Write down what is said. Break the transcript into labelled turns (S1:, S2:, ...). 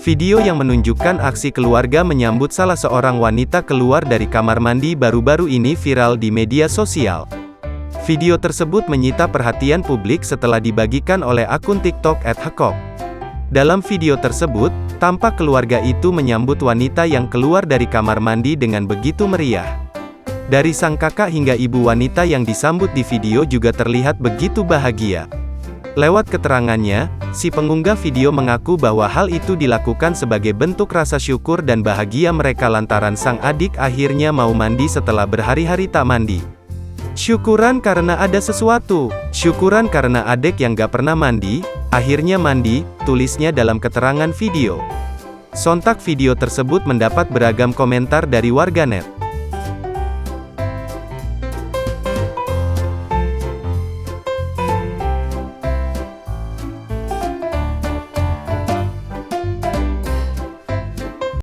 S1: Video yang menunjukkan aksi keluarga menyambut salah seorang wanita keluar dari kamar mandi baru-baru ini viral di media sosial. Video tersebut menyita perhatian publik setelah dibagikan oleh akun TikTok @hakok. Dalam video tersebut, tampak keluarga itu menyambut wanita yang keluar dari kamar mandi dengan begitu meriah. Dari sang kakak hingga ibu wanita yang disambut di video juga terlihat begitu bahagia. Lewat keterangannya, si pengunggah video mengaku bahwa hal itu dilakukan sebagai bentuk rasa syukur dan bahagia mereka lantaran sang adik akhirnya mau mandi setelah berhari-hari tak mandi. Syukuran karena ada sesuatu, syukuran karena adik yang gak pernah mandi, akhirnya mandi, tulisnya dalam keterangan video. Sontak video tersebut mendapat beragam komentar dari warganet.